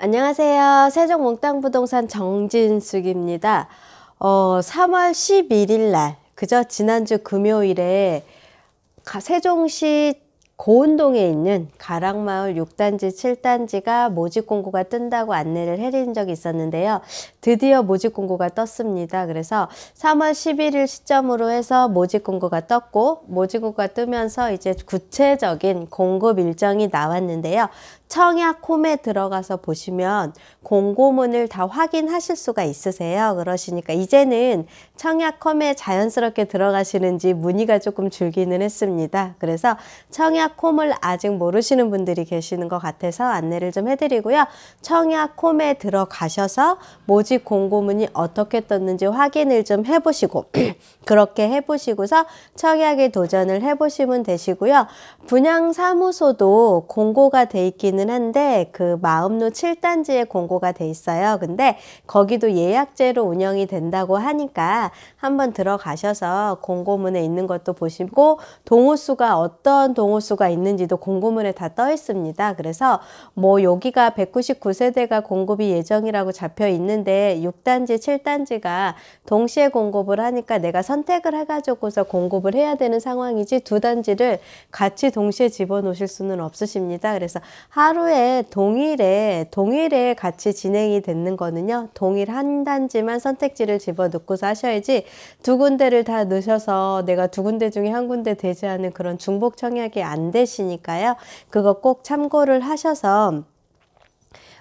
안녕하세요. 세종몽땅부동산 정진숙입니다. 3월 11일 날, 그저 지난주 금요일에 세종시 고운동에 있는 가락마을 6단지, 7단지가 모집 공고가 뜬다고 안내를 해드린 적이 있었는데요. 드디어 모집 공고가 떴습니다. 그래서 3월 11일 시점으로 해서 모집 공고가 떴고, 모집 공고가 뜨면서 이제 구체적인 공급 일정이 나왔는데요. 청약홈에 들어가서 보시면 공고문을 다 확인하실 수가 있으세요. 그러시니까 이제는 청약홈에 자연스럽게 들어가시는지 문의가 조금 줄기는 했습니다. 그래서 청약홈을 아직 모르시는 분들이 계시는 것 같아서 안내를 좀 해드리고요. 청약홈에 들어가셔서 모집 공고문이 어떻게 떴는지 확인을 좀 해보시고 그렇게 해보시고서 청약에 도전을 해보시면 되시고요. 분양사무소도 공고가 돼 있기는 한데 그 마음로 7단지에 공고가 돼 있어요. 근데 거기도 예약제로 운영이 된다고 하니까 한번 들어가셔서 공고문에 있는 것도 보시고 동호수가 어떤 동호수가 있는지도 공고문에 다 떠 있습니다. 그래서 뭐 여기가 199세대가 공급이 예정이라고 잡혀 있는데 6단지, 7단지가 동시에 공급을 하니까 내가 선택을 해가지고서 공급을 해야 되는 상황이지 두 단지를 같이 동시에 집어넣으실 수는 없으십니다. 그래서 하루에 동일에 같이 진행이 되는 거는요. 동일 한 단지만 선택지를 집어넣고서 하셔야지 두 군데를 다 넣으셔서 내가 두 군데 중에 한 군데 되지 않은 그런 중복 청약이 안 되시니까요. 그거 꼭 참고를 하셔서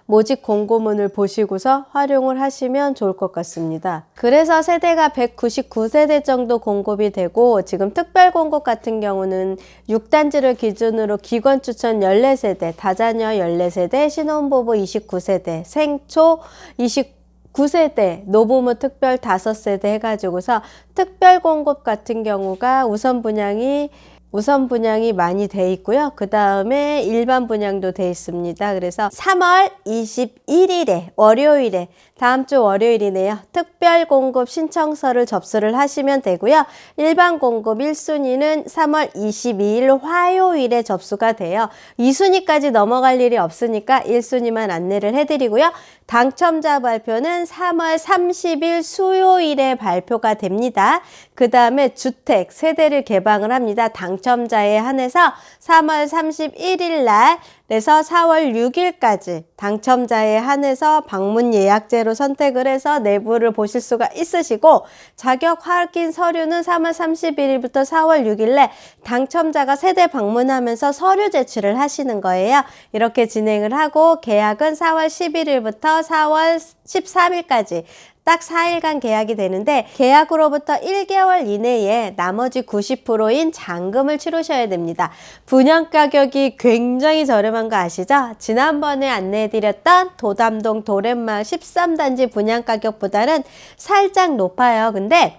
모집 공고문을 보시고서 활용을 하시면 좋을 것 같습니다. 그래서 세대가 199세대 정도 공급이 되고 지금 특별 공급 같은 경우는 6단지를 기준으로 기관 추천 14세대, 다자녀 14세대, 신혼부부 29세대, 생초 9세대, 노부모 특별 5세대 해가지고서 특별 공급 같은 경우가 우선 분양이 많이 돼 있고요. 그 다음에 일반 분양도 돼 있습니다. 그래서 3월 21일에 월요일에 다음 주 월요일이네요. 특별 공급 신청서를 접수를 하시면 되고요. 일반 공급 1순위는 3월 22일 화요일에 접수가 돼요. 2순위까지 넘어갈 일이 없으니까 1순위만 안내를 해드리고요. 당첨자 발표는 3월 30일 수요일에 발표가 됩니다. 그 다음에 주택 세대를 개방을 합니다. 당첨자에 한해서 3월 31일 날 그래서 4월 6일까지 당첨자에 한해서 방문 예약제로 선택을 해서 내부를 보실 수가 있으시고 자격 확인 서류는 3월 31일부터 4월 6일에 당첨자가 세대 방문하면서 서류 제출을 하시는 거예요. 이렇게 진행을 하고 계약은 4월 11일부터 4월 13일까지 딱 4일간 계약이 되는데 계약으로부터 1개월 이내에 나머지 90%인 잔금을 치르셔야 됩니다. 분양가격이 굉장히 저렴한 거 아시죠? 지난번에 안내해드렸던 도담동 도렛마을 13단지 분양가격보다는 살짝 높아요. 근데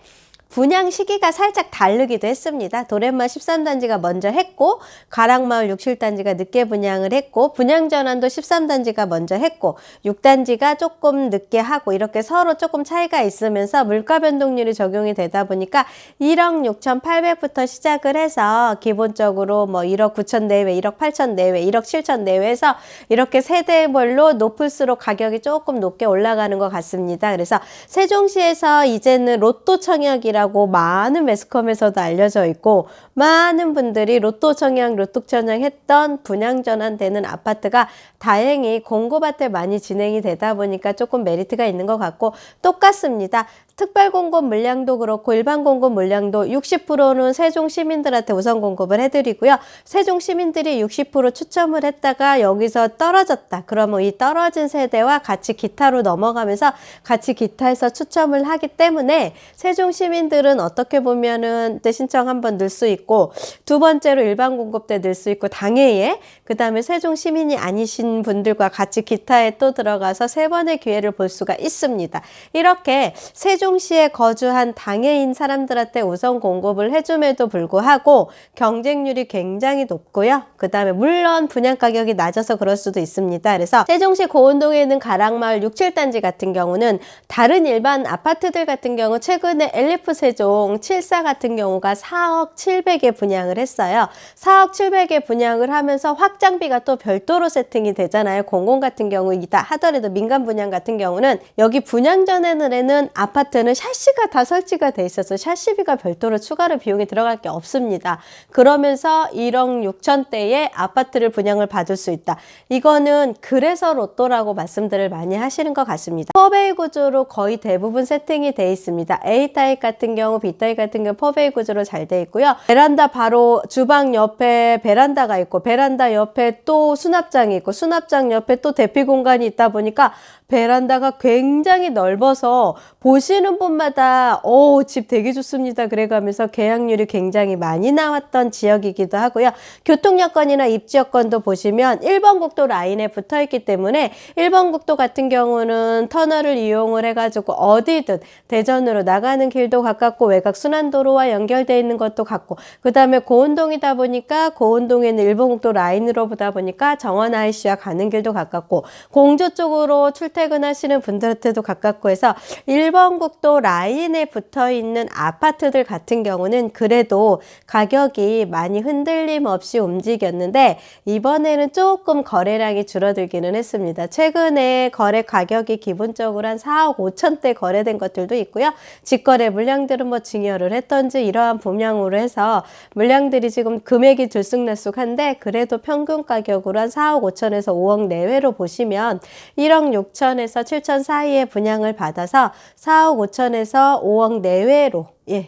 분양 시기가 살짝 다르기도 했습니다. 도렛마을 13단지가 먼저 했고 가락마을 6, 7단지가 늦게 분양을 했고 분양 전환도 13단지가 먼저 했고 6단지가 조금 늦게 하고 이렇게 서로 조금 차이가 있으면서 물가 변동률이 적용이 되다 보니까 1억 6,800부터 시작을 해서 기본적으로 뭐 1억 9천 내외, 1억 8천 내외, 1억 7천 내외에서 이렇게 세대별로 높을수록 가격이 조금 높게 올라가는 것 같습니다. 그래서 세종시에서 이제는 로또 청약이라고 많은 매스컴에서도 알려져 있고 많은 분들이 로또 청약 했던 분양 전환되는 아파트가 다행히 공급밭에 많이 진행이 되다 보니까 조금 메리트가 있는 것 같고 똑같습니다. 특별 공급 물량도 그렇고 일반 공급 물량도 60%는 세종 시민들한테 우선 공급을 해드리고요. 세종 시민들이 60% 추첨을 했다가 여기서 떨어졌다. 그러면 이 떨어진 세대와 같이 기타로 넘어가면서 같이 기타에서 추첨을 하기 때문에 세종 시민들은 어떻게 보면은 때 신청 한번 넣을 수 있고 두 번째로 일반 공급 때 넣을 수 있고 당해에 그 다음에 세종 시민이 아니신 분들과 같이 기타에 또 들어가서 세 번의 기회를 볼 수가 있습니다. 이렇게 세종시에 거주한 당해인 사람들한테 우선 공급을 해줌에도 불구하고 경쟁률이 굉장히 높고요. 그 다음에 물론 분양가격이 낮아서 그럴 수도 있습니다. 그래서 세종시 고운동에 있는 가락마을 6, 7단지 같은 경우는 다른 일반 아파트들 같은 경우 최근에 엘리프 세종 74 같은 경우가 4억 700에 분양을 했어요. 4억 700에 분양을 하면서 확장비가 또 별도로 세팅이 되잖아요. 공공 같은 경우이다 하더라도 민간 분양 같은 경우는 여기 분양 전에는 아파트는 샤시가 다 설치가 돼 있어서 샤시비가 별도로 추가로 비용이 들어갈 게 없습니다. 그러면서 1억 6천대의 아파트를 분양을 받을 수 있다. 이거는 그래서 로또라고 말씀들을 많이 하시는 것 같습니다. 퍼베이 구조로 거의 대부분 세팅이 돼 있습니다. A타입 같은 경우, B타입 같은 경우 퍼베이 구조로 잘 돼 있고요. 베란다 바로 주방 옆에 베란다가 있고 베란다 옆에 또 수납장이 있고 수납장 옆에 또 대피 공간이 있다 보니까 베란다가 굉장히 넓어서 보시는 분마다 집 되게 좋습니다 그래가면서 계약률이 굉장히 많이 나왔던 지역이기도 하고요. 교통 여건이나 입지 여건도 보시면 1번 국도 라인에 붙어 있기 때문에 1번 국도 같은 경우는 터널을 이용을 해가지고 어디든 대전으로 나가는 길도 가깝고 외곽 순환도로와 연결되어 있는 것도 같고 그 다음에 고운동이다 보니까 고운동에는 1번 국도 라인으로 보다 보니까 정원 IC와 가는 길도 가깝고 공주 쪽으로 출퇴근하시는 분들한테도 가깝고 해서 1번 국도 라인에 붙어 있는 아파트들 같은 경우는 그래도 가격이 많이 흔들림 없이 움직였는데 이번에는 조금 거래량이 줄어들기는 했습니다. 최근에 거래 가격이 기본적으로 한 4억 5천대 거래된 것들도 있고요. 직거래 물량들은 뭐 증여를 했던지 이러한 분양으로 해서 물량들이 지금 금액이 들쑥날쑥한데 그래도 평균 가격으로 한 4억 5천에서 5억 내외로 보시면 1억 6천에서 7천 사이에 분양을 받아서 4억 5천에서 5억 내외로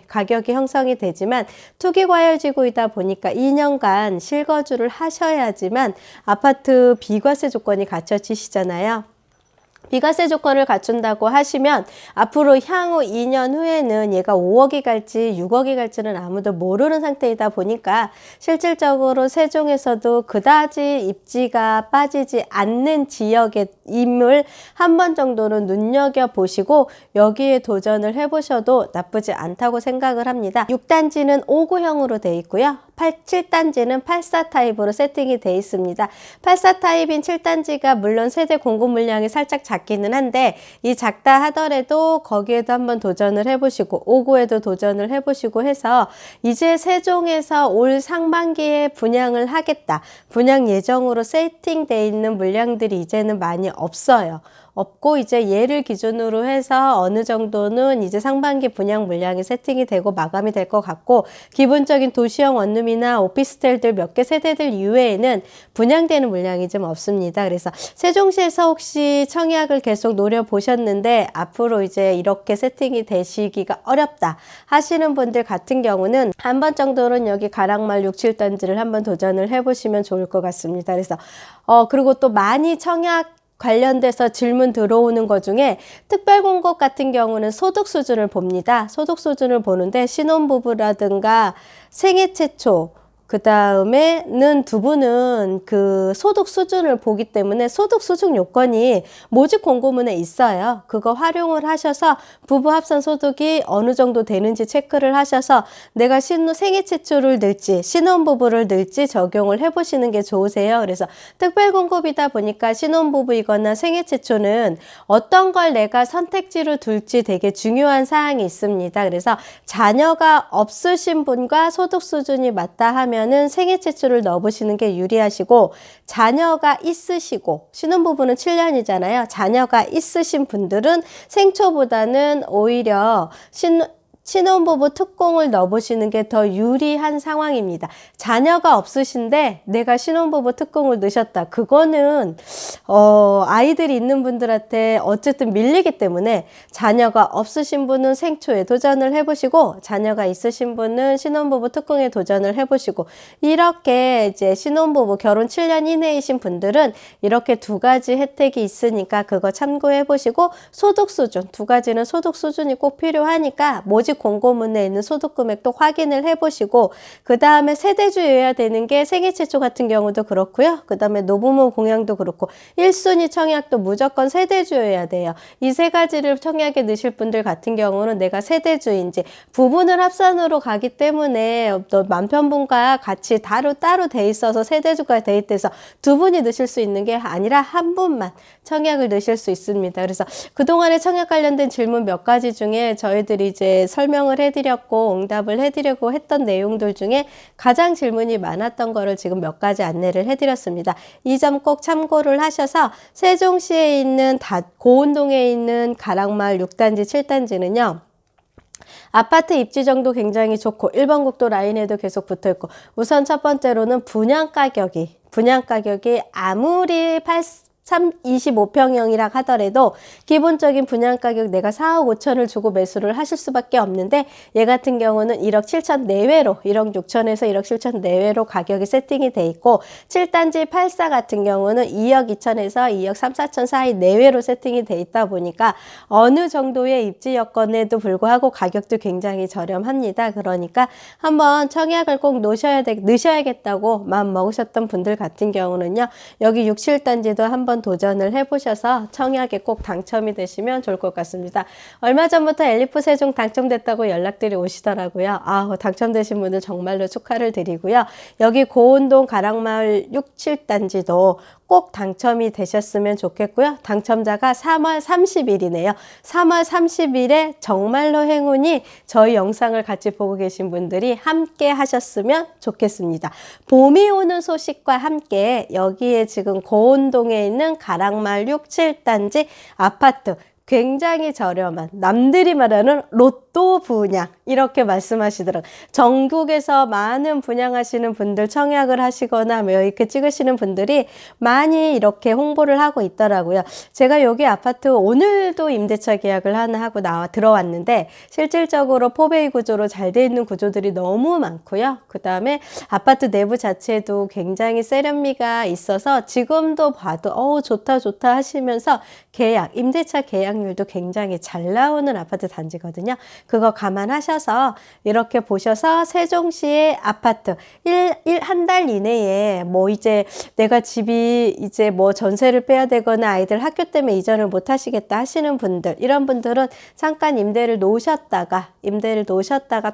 가격이 형성이 되지만 투기과열지구이다 보니까 2년간 실거주를 하셔야지만 아파트 비과세 조건이 갖춰지시잖아요. 비과세 조건을 갖춘다고 하시면 앞으로 향후 2년 후에는 얘가 5억이 갈지 6억이 갈지는 아무도 모르는 상태이다 보니까 실질적으로 세종에서도 그다지 입지가 빠지지 않는 지역의 임을 한 번 정도는 눈여겨보시고 여기에 도전을 해보셔도 나쁘지 않다고 생각을 합니다. 6단지는 5구형으로 되어 있고요. 7단지는 84 타입으로 세팅이 되어 있습니다. 84 타입인 7단지가 물론 세대 공급 물량이 살짝 작기는 한데 이 작다 하더라도 거기에도 한번 도전을 해보시고 5구에도 도전을 해보시고 해서 이제 세종에서 올 상반기에 분양을 하겠다. 분양 예정으로 세팅되어 있는 물량들이 이제는 많이 없어요. 없고 이제 얘를 기준으로 해서 어느 정도는 이제 상반기 분양 물량이 세팅이 되고 마감이 될 것 같고 기본적인 도시형 원룸이나 오피스텔들 몇 개 세대들 이외에는 분양되는 물량이 좀 없습니다. 그래서 세종시에서 혹시 청약을 계속 노려보셨는데 앞으로 이제 이렇게 세팅이 되시기가 어렵다 하시는 분들 같은 경우는 한 번 정도는 여기 가락마을 6, 7단지를 한번 도전을 해보시면 좋을 것 같습니다. 그래서 그리고 또 많이 청약 관련돼서 질문 들어오는 것 중에 특별공급 같은 경우는 소득 수준을 봅니다. 소득 수준을 보는데 신혼부부라든가 생애 최초 그 다음에는 두 분은 그 소득 수준을 보기 때문에 소득 수준 요건이 모집 공고문에 있어요. 그거 활용을 하셔서 부부 합산 소득이 어느 정도 되는지 체크를 하셔서 내가 생애 최초를 넣을지 신혼부부를 넣을지 적용을 해보시는 게 좋으세요. 그래서 특별공급이다 보니까 신혼부부이거나 생애 최초는 어떤 걸 내가 선택지로 둘지 되게 중요한 사항이 있습니다. 그래서 자녀가 없으신 분과 소득 수준이 맞다 하면 은 생애 최초를 넣어보시는 게 유리하시고 자녀가 있으시고 신혼부부는 7년이잖아요. 자녀가 있으신 분들은 생초보다는 오히려 신혼부부 특공을 넣어보시는 게 더 유리한 상황입니다. 자녀가 없으신데 내가 신혼부부 특공을 넣으셨다. 그거는 아이들이 있는 분들한테 어쨌든 밀리기 때문에 자녀가 없으신 분은 생초에 도전을 해보시고 자녀가 있으신 분은 신혼부부 특공에 도전을 해보시고 이렇게 이제 신혼부부 결혼 7년 이내이신 분들은 이렇게 두 가지 혜택이 있으니까 그거 참고해 보시고 소득 수준 두 가지는 소득 수준이 꼭 필요하니까 모집 공고문에 있는 소득 금액도 확인을 해보시고 그 다음에 세대주여야 되는 게 생애 최초 같은 경우도 그렇고요. 그 다음에 노부모 공양도 그렇고 1순위 청약도 무조건 세대주여야 돼요. 이 세 가지를 청약에 넣으실 분들 같은 경우는 내가 세대주인지 부부는 합산으로 가기 때문에 남편분과 같이 따로 돼 있어서 세대주가 돼 있대서 두 분이 넣으실 수 있는 게 아니라 한 분만 청약을 넣으실 수 있습니다. 그래서 그동안에 청약 관련된 질문 몇 가지 중에 저희들이 이제 설명을 해드렸고 응답을 해드리고 했던 내용들 중에 가장 질문이 많았던 거를 지금 몇 가지 안내를 해드렸습니다. 이 점 꼭 참고를 하셔서 세종시에 있는 고운동에 있는 가락마을 6단지, 7단지는요. 아파트 입지정도 굉장히 좋고 1번 국도 라인에도 계속 붙어있고 우선 첫 번째로는 분양 가격이 아무리 25평형이라 하더라도 기본적인 분양가격 내가 4억 5천을 주고 매수를 하실 수밖에 없는데 얘 같은 경우는 1억 7천 내외로 1억 6천에서 1억 7천 내외로 가격이 세팅이 돼 있고 7단지 84 같은 경우는 2억 2천에서 2억 3, 4천 사이 내외로 세팅이 돼 있다 보니까 어느 정도의 입지 여건에도 불구하고 가격도 굉장히 저렴합니다. 그러니까 한번 청약을 꼭 넣으셔야겠다고 마음 먹으셨던 분들 같은 경우는요. 여기 6, 7단지도 한번 도전을 해보셔서 청약에 꼭 당첨이 되시면 좋을 것 같습니다. 얼마 전부터 엘리프 세종 당첨됐다고 연락들이 오시더라고요. 당첨되신 분들 정말로 축하를 드리고요. 여기 고운동 가락마을 6, 7단지도 꼭 당첨이 되셨으면 좋겠고요. 당첨자가 3월 30일이네요. 3월 30일에 정말로 행운이 저희 영상을 같이 보고 계신 분들이 함께 하셨으면 좋겠습니다. 봄이 오는 소식과 함께 여기에 지금 고운동에 있는 가락마을 6, 7단지 아파트 굉장히 저렴한 남들이 말하는 로또 분양 이렇게 말씀하시더라고요. 전국에서 많은 분양하시는 분들 청약을 하시거나 뭐 이렇게 찍으시는 분들이 많이 이렇게 홍보를 하고 있더라고요. 제가 여기 아파트 오늘도 임대차 계약을 하나 하고 들어왔는데 실질적으로 포베이 구조로 잘 돼 있는 구조들이 너무 많고요. 그 다음에 아파트 내부 자체도 굉장히 세련미가 있어서 지금도 봐도 좋다 하시면서 임대차 계약률도 굉장히 잘 나오는 아파트 단지거든요. 그거 감안하셔서 이렇게 보셔서 세종시의 아파트 한 달 이내에 뭐 이제 내가 집이 이제 뭐 전세를 빼야 되거나 아이들 학교 때문에 이전을 못 하시겠다 하시는 분들, 이런 분들은 잠깐 임대를 놓으셨다가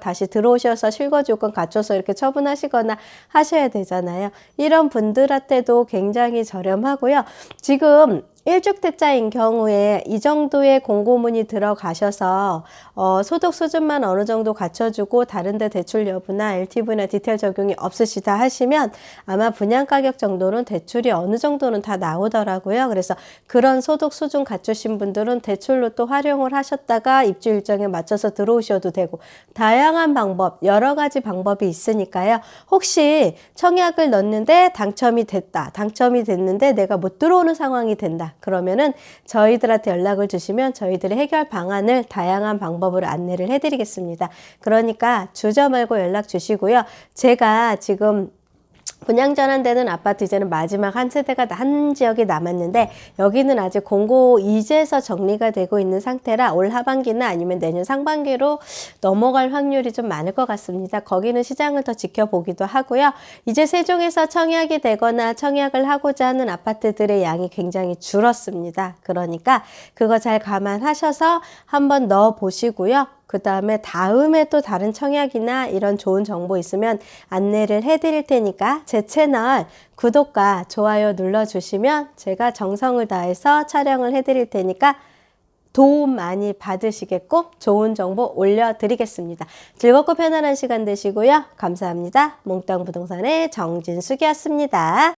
다시 들어오셔서 실거주 요건 갖춰서 이렇게 처분하시거나 하셔야 되잖아요. 이런 분들한테도 굉장히 저렴하고요. 지금 1주택자인 경우에 이 정도의 공고문이 들어가셔서 소득 수준만 어느 정도 갖춰주고 다른데 대출 여부나 LTV나 디테일 적용이 없으시다 하시면 아마 분양가격 정도는 대출이 어느 정도는 다 나오더라고요. 그래서 그런 소득 수준 갖추신 분들은 대출로 또 활용을 하셨다가 입주 일정에 맞춰서 들어오셔도 되고 다양한 방법, 여러 가지 방법이 있으니까요. 혹시 청약을 넣었는데 당첨이 됐는데 내가 못 들어오는 상황이 된다. 그러면은 저희들한테 연락을 주시면 저희들의 해결 방안을 다양한 방법으로 안내를 해드리겠습니다. 그러니까 주저 말고 연락 주시고요. 제가 지금 분양 전환되는 아파트 이제는 마지막 한 세대가 한 지역이 남았는데 여기는 아직 공고 이제서 정리가 되고 있는 상태라 올 하반기나 아니면 내년 상반기로 넘어갈 확률이 좀 많을 것 같습니다. 거기는 시장을 더 지켜보기도 하고요. 이제 세종에서 청약이 되거나 청약을 하고자 하는 아파트들의 양이 굉장히 줄었습니다. 그러니까 그거 잘 감안하셔서 한번 넣어 보시고요. 그 다음에 또 다른 청약이나 이런 좋은 정보 있으면 안내를 해드릴 테니까 제 채널 구독과 좋아요 눌러주시면 제가 정성을 다해서 촬영을 해드릴 테니까 도움 많이 받으시겠고 좋은 정보 올려드리겠습니다. 즐겁고 편안한 시간 되시고요. 감사합니다. 몽땅 부동산의 정진숙이었습니다.